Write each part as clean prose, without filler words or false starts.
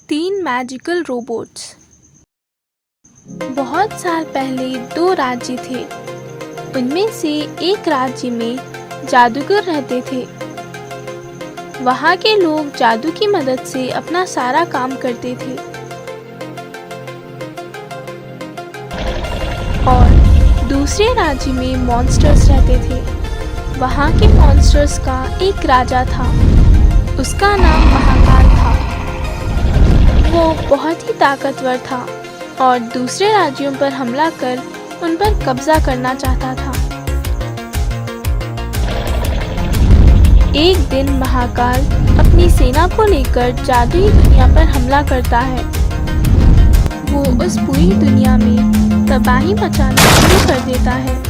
तीन magical robots. बहुत साल पहले दो राज्य थे। उनमें से एक राज्य में जादूगर रहते थे। वहाँ के लोग जादू की मदद से अपना सारा काम करते थे। और दूसरे राज्य में मॉन्स्टर्स रहते थे। वहाँ के मॉन्स्टर्स का एक राजा था। उसका नाम महाकाल था। वो बहुत ही ताकतवर था और दूसरे राज्यों पर हमला कर उन पर कब्जा करना चाहता था। एक दिन महाकाल अपनी सेना को लेकर जादुई दुनिया पर हमला करता है। वो उस पूरी दुनिया में तबाही मचाना शुरू कर देता है।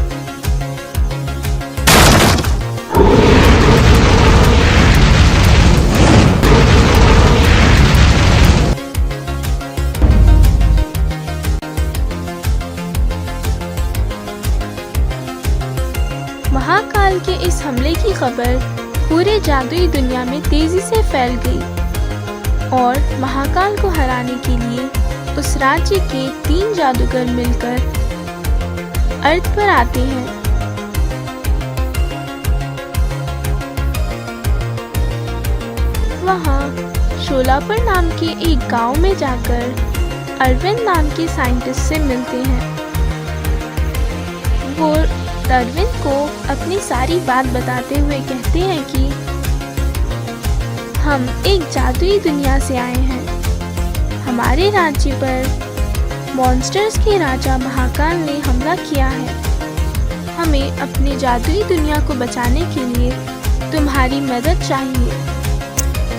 महाकाल के इस हमले की खबर पूरे जादुई दुनिया में तेजी से फैल गई और महाकाल को हराने के लिए उस राज्य के तीन जादूगर मिलकर अर्थ पर आते हैं। वहाँ शोलापुर नाम के एक गांव में जाकर अरविंद नाम के साइंटिस्ट से मिलते हैं। वो अरविंद को अपनी सारी बात बताते हुए कहते हैं कि हम एक जादुई दुनिया से आए हैं। हमारे राज्य पर मॉन्स्टर्स के राजा महाकाल ने हमला किया है। हमें अपनी जादुई दुनिया को बचाने के लिए तुम्हारी मदद चाहिए।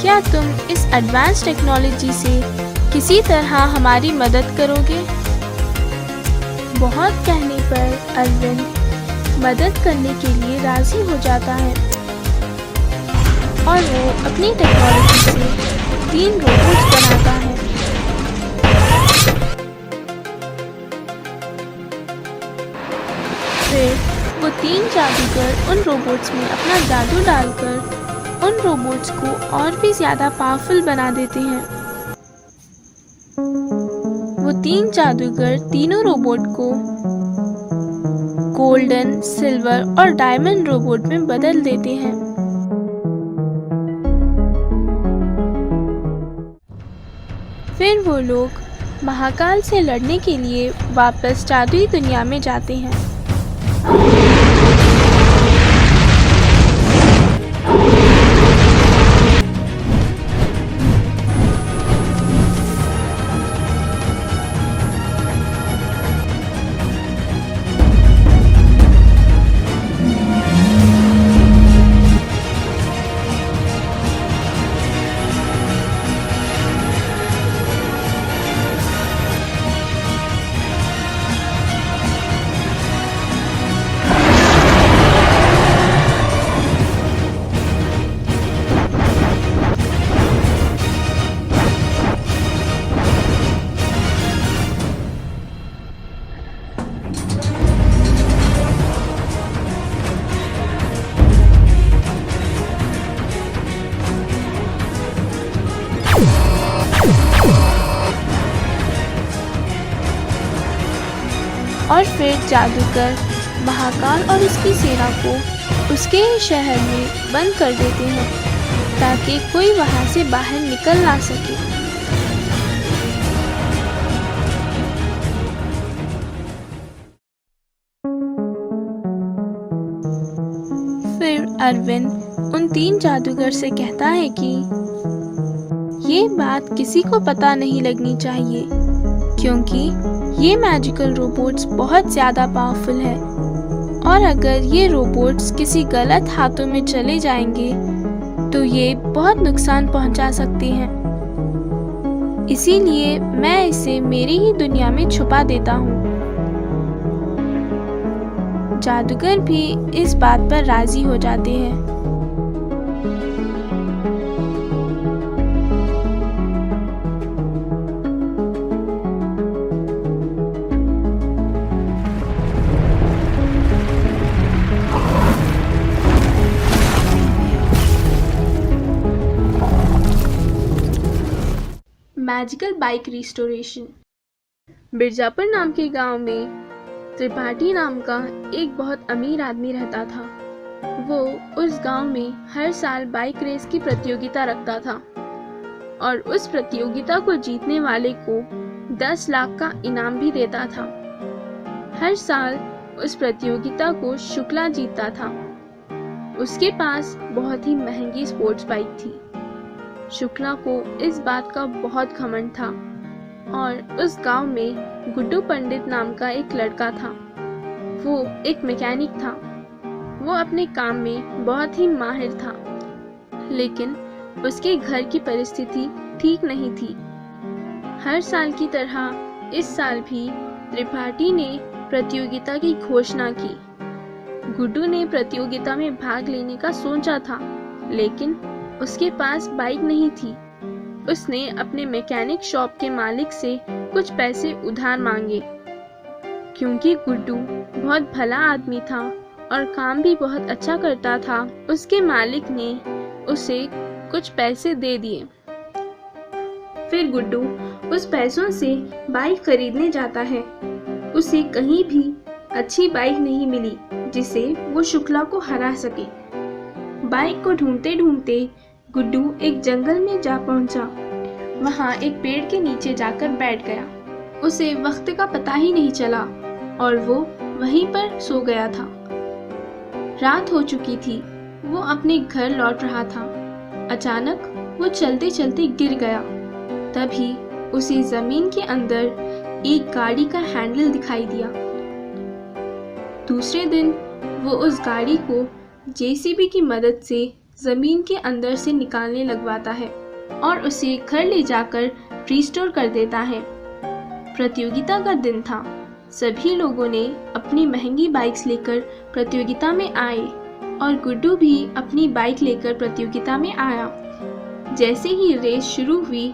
क्या तुम इस एडवांस टेक्नोलॉजी से किसी तरह हमारी मदद करोगे? बहुत कहने पर अरविंद मदद करने के लिए राजी हो जाता है और वो अपनी टेक्नोलॉजी से तीन रोबोट्स बनाता है। फिर वो तीन जादूगर उन रोबोट्स में अपना जादू डालकर उन रोबोट्स को और भी ज्यादा पावरफुल बना देते हैं। वो तीन जादूगर तीनों रोबोट को गोल्डन, सिल्वर और डायमंड रोबोट में बदल देते हैं। फिर वो लोग महाकाल से लड़ने के लिए वापस जादुई दुनिया में जाते हैं। और फिर जादूगर महाकाल और उसकी सेना को उसके ही शहर में बंद कर देते हैं ताकि कोई वहां से बाहर निकल ना सके। फिर अरविंद उन तीन जादूगर से कहता है कि ये बात किसी को पता नहीं लगनी चाहिए क्योंकि ये मैजिकल रोबोट्स बहुत ज़्यादा पावरफुल है और अगर ये रोबोट्स किसी गलत हाथों में चले जाएंगे तो ये बहुत नुकसान पहुंचा सकते हैं। इसीलिए मैं इसे मेरी ही दुनिया में छुपा देता हूँ। जादूगर भी इस बात पर राजी हो जाते हैं। Magical bike restoration. मिर्जापुर नाम के गांव में त्रिपाठी नाम का एक बहुत अमीर आदमी रहता था। वो उस गांव में हर साल बाइक रेस की प्रतियोगिता रखता था और उस प्रतियोगिता को जीतने वाले को 10 लाख का इनाम भी देता था। हर साल उस प्रतियोगिता को शुक्ला जीतता था। उसके पास बहुत ही महंगी स्पोर्ट्स बाइक थी। शुक्ला को इस बात का बहुत घमंड था और उस गांव में गुड्डू पंडित नाम का एक लड़का था। वो एक मैकेनिक था। वो अपने काम में बहुत ही माहिर था, लेकिन उसके घर की परिस्थिति ठीक नहीं थी। हर साल की तरह इस साल भी त्रिपाठी ने प्रतियोगिता की घोषणा की। गुड्डू ने प्रतियोगिता में भाग लेने का सोचा था, लेकिन उसके पास बाइक नहीं थी। उसने अपने मैकेनिक शॉप के मालिक से कुछ पैसे उधार मांगे। क्योंकि गुड्डू बहुत भला आदमी था और काम भी बहुत अच्छा करता था, उसके मालिक ने उसे कुछ पैसे दे दिए। फिर गुड्डू उस पैसों से बाइक खरीदने जाता है। उसे कहीं भी अच्छी बाइक नहीं मिली जिसे वो शुक्ला को हरा सके। बाइक को ढूंढते ढूंढते गुड्डू एक जंगल में जा पहुंचा। वहां एक पेड़ के नीचे जाकर बैठ गया। उसे वक्त का पता ही नहीं चला और वो वहीं पर सो गया था। रात हो चुकी थी। वो अपने घर लौट रहा था। अचानक वो चलते चलते गिर गया। तभी उसे जमीन के अंदर एक गाड़ी का हैंडल दिखाई दिया। दूसरे दिन वो उस गाड़ी को जेसीबी की मदद से जमीन के अंदर से निकालने लगवाता है और उसे घर ले जाकर रिस्टोर कर देता है। प्रतियोगिता का दिन था। सभी लोगों ने अपनी महंगी बाइक्स लेकर प्रतियोगिता में आए और गुड्डू भी अपनी बाइक लेकर प्रतियोगिता में आया। जैसे ही रेस शुरू हुई,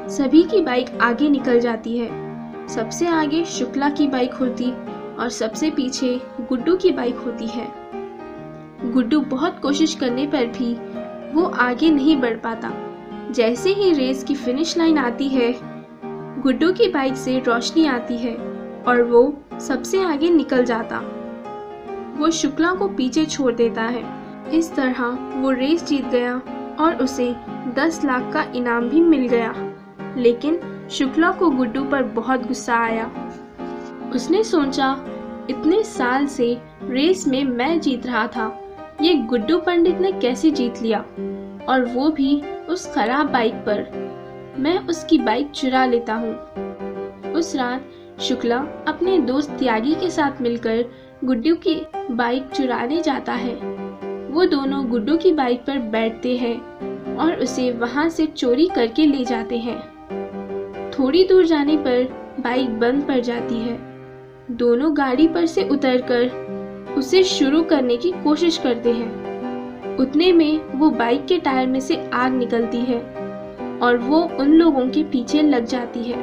सभी की बाइक आगे निकल जाती है। सबसे आगे शुक्ला की बाइक होती और सबसे पीछे गुड्डू की बाइक होती है। गुड्डू बहुत कोशिश करने पर भी वो आगे नहीं बढ़ पाता। जैसे ही रेस की फिनिश लाइन आती है, गुड्डू की बाइक से रोशनी आती है और वो सबसे आगे निकल जाता। वो शुक्ला को पीछे छोड़ देता है। इस तरह वो रेस जीत गया और उसे 10 लाख का इनाम भी मिल गया। लेकिन शुक्ला को गुड्डू पर बहुत गुस्सा आया। उसने सोचा, इतने साल से रेस में मैं जीत रहा था, ये गुड्डू पंडित ने कैसे जीत लिया, और वो भी उस खराब बाइक पर। मैं उसकी बाइक चुरा लेता हूँ। उस रात शुक्ला अपने दोस्त त्यागी के साथ मिलकर गुड्डू की बाइक चुराने जाता है। वो दोनों गुड्डू की बाइक पर बैठते हैं और उसे वहां से चोरी करके ले जाते हैं। थोड़ी दूर जाने पर बाइक बंद पड़ जाती है। दोनों गाड़ी पर से उतरकर उसे शुरू करने की कोशिश करते हैं। उतने में वो बाइक के टायर में से आग निकलती है और वो उन लोगों के पीछे लग जाती है।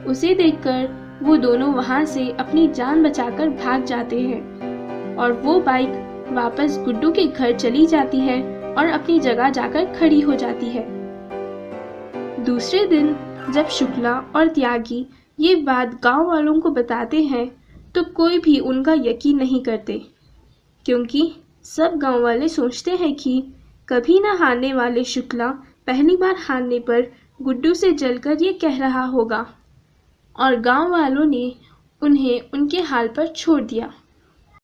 उसे देखकर वो दोनों वहां से अपनी जान बचाकर भाग जाते हैं और वो बाइक वापस गुड्डू के घर चली जाती है और अपनी जगह जाकर खड़ी हो जाती है। दूसरे दिन जब शुक्ला और त्यागी ये बात गांव वालों को बताते हैं तो कोई भी उनका यकीन नहीं करते, क्योंकि सब गांव वाले सोचते हैं कि कभी ना हारने वाले शुक्ला पहली बार हारने पर गुड्डू से जलकर ये कह रहा होगा, और गांव वालों ने उन्हें उनके हाल पर छोड़ दिया।